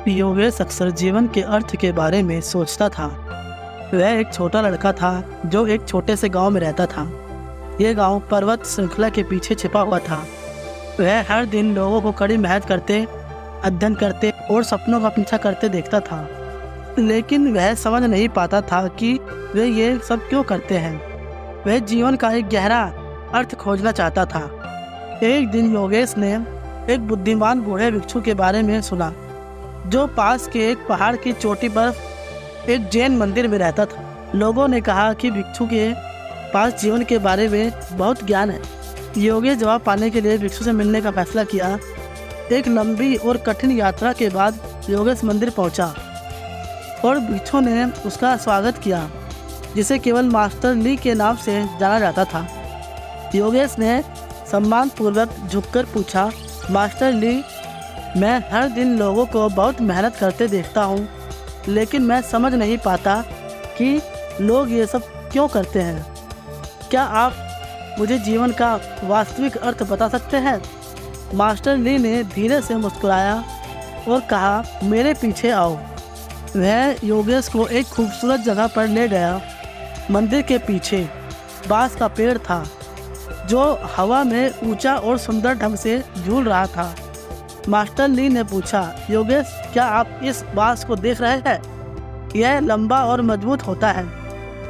योगेश अक्सर जीवन के अर्थ के बारे में सोचता था। वह एक छोटा लड़का था जो एक छोटे से गांव में रहता था। यह गांव पर्वत श्रृंखला के पीछे छिपा हुआ था। वह हर दिन लोगों को कड़ी मेहनत करते, अध्ययन करते और सपनों का पीछा करते देखता था, लेकिन वह समझ नहीं पाता था कि वे ये सब क्यों करते हैं। वह जीवन का एक गहरा अर्थ खोजना चाहता था। एक दिन योगेश ने एक बुद्धिमान बूढ़े भिक्षु के बारे में सुना जो पास के एक पहाड़ की चोटी पर एक जैन मंदिर में रहता था। लोगों ने कहा कि भिक्षु के पास जीवन के बारे में बहुत ज्ञान है। योगेश जवाब पाने के लिए भिक्षु से मिलने का फैसला किया। एक लंबी और कठिन यात्रा के बाद योगेश मंदिर पहुंचा और भिक्षु ने उसका स्वागत किया, जिसे केवल मास्टर ली के नाम से जाना जाता था। योगेश ने सम्मानपूर्वक झुककर पूछा, मास्टर ली, मैं हर दिन लोगों को बहुत मेहनत करते देखता हूँ, लेकिन मैं समझ नहीं पाता कि लोग ये सब क्यों करते हैं। क्या आप मुझे जीवन का वास्तविक अर्थ बता सकते हैं? मास्टर ली ने धीरे से मुस्कुराया और कहा, मेरे पीछे आओ। वह योगेश को एक खूबसूरत जगह पर ले गया। मंदिर के पीछे बांस का पेड़ था जो हवा में ऊंचा और सुंदर ढंग से झूल रहा था। मास्टर ली ने पूछा, योगेश, क्या आप इस बांस को देख रहे हैं? यह लंबा और मजबूत होता है,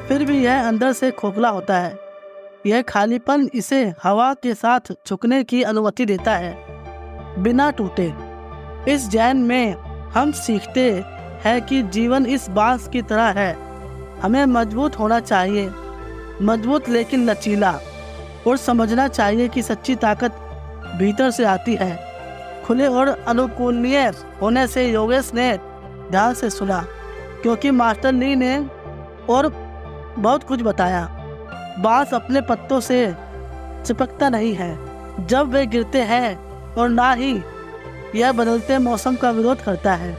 फिर भी यह अंदर से खोखला होता है। यह खालीपन इसे हवा के साथ झुकने की अनुमति देता है, बिना टूटे। इस जैन में हम सीखते हैं कि जीवन इस बांस की तरह है। हमें मजबूत होना चाहिए, मजबूत लेकिन लचीला, और समझना चाहिए कि सच्ची ताकत भीतर से आती है। खुले और अनुकूलनीय होने से योगेश ने ध्यान से सुना, क्योंकि मास्टर ली ने और बहुत कुछ बताया। बांस अपने पत्तों से चिपकता नहीं है जब वे गिरते हैं, और ना ही यह बदलते मौसम का विरोध करता है।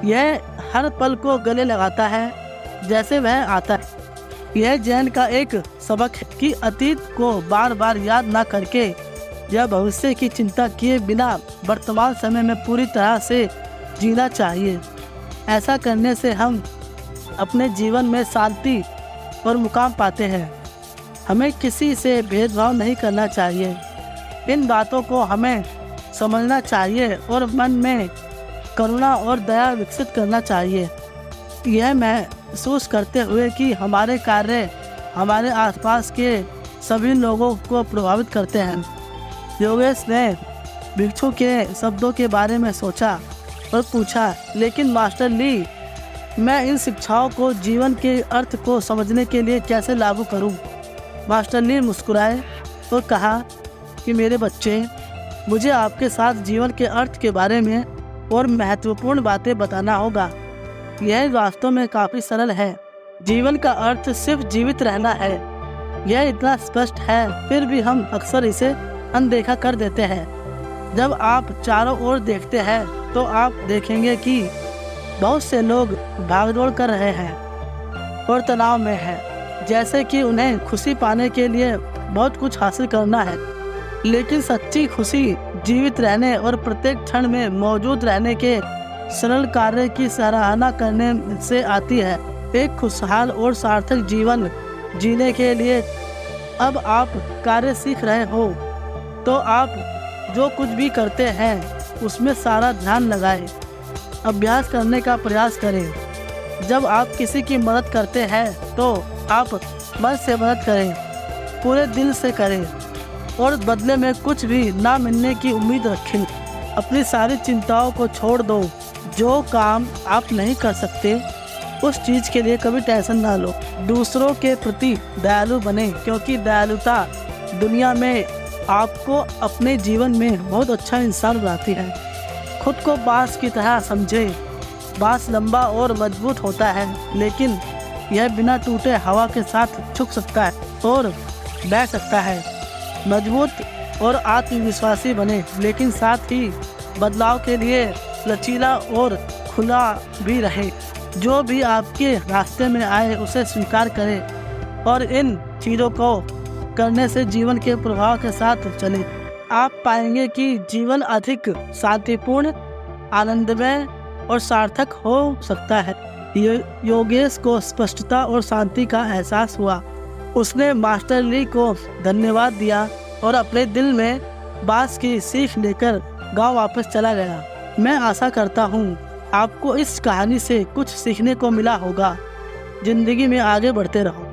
यह हर पल को गले लगाता है जैसे वह आता है। यह जैन का एक सबक है कि अतीत को बार बार याद ना करके या भविष्य की चिंता किए बिना वर्तमान समय में पूरी तरह से जीना चाहिए। ऐसा करने से हम अपने जीवन में शांति और मुकाम पाते हैं। हमें किसी से भेदभाव नहीं करना चाहिए। इन बातों को हमें समझना चाहिए और मन में करुणा और दया विकसित करना चाहिए। यह महसूस करते हुए कि हमारे कार्य हमारे आसपास के सभी लोगों को प्रभावित करते हैं। योगेश ने भिक्षु के शब्दों के बारे में सोचा और पूछा, लेकिन मास्टर ली, मैं इन शिक्षाओं को जीवन के अर्थ को समझने के लिए कैसे लागू करूं? मास्टर ली मुस्कुराए और कहा कि मेरे बच्चे, मुझे आपके साथ जीवन के अर्थ के बारे में और महत्वपूर्ण बातें बताना होगा। यह वास्तव में काफ़ी सरल है। जीवन का अर्थ सिर्फ जीवित रहना है। यह इतना स्पष्ट है, फिर भी हम अक्सर इसे अनदेखा कर देते हैं। जब आप चारों ओर देखते हैं तो आप देखेंगे कि बहुत से लोग भागदौड़ कर रहे हैं और तनाव में हैं, जैसे कि उन्हें खुशी पाने के लिए बहुत कुछ हासिल करना है। लेकिन सच्ची खुशी जीवित रहने और प्रत्येक क्षण में मौजूद रहने के सरल कार्य की सराहना करने से आती है। एक खुशहाल और सार्थक जीवन जीने के लिए अब आप कार्य सीख रहे हो, तो आप जो कुछ भी करते हैं उसमें सारा ध्यान लगाएं। अभ्यास करने का प्रयास करें। जब आप किसी की मदद करते हैं तो आप मन से मदद करें, पूरे दिल से करें और बदले में कुछ भी ना मिलने की उम्मीद रखें। अपनी सारी चिंताओं को छोड़ दो। जो काम आप नहीं कर सकते उस चीज़ के लिए कभी टेंशन ना लो। दूसरों के प्रति दयालु बने, क्योंकि दयालुता दुनिया में आपको अपने जीवन में बहुत अच्छा इंसान बनाती है। खुद को बांस की तरह समझे। बांस लंबा और मजबूत होता है, लेकिन यह बिना टूटे हवा के साथ झुक सकता है और बैठ सकता है। मजबूत और आत्मविश्वासी बने, लेकिन साथ ही बदलाव के लिए लचीला और खुला भी रहे। जो भी आपके रास्ते में आए उसे स्वीकार करें और इन चीज़ों को करने से जीवन के प्रभाव के साथ चले। आप पाएंगे कि जीवन अधिक शांतिपूर्ण, आनंदमय और सार्थक हो सकता है। योगेश को स्पष्टता और शांति का एहसास हुआ। उसने मास्टर ली को धन्यवाद दिया और अपने दिल में बास की सीख लेकर गांव वापस चला गया। मैं आशा करता हूँ आपको इस कहानी से कुछ सीखने को मिला होगा। जिंदगी में आगे बढ़ते रहो।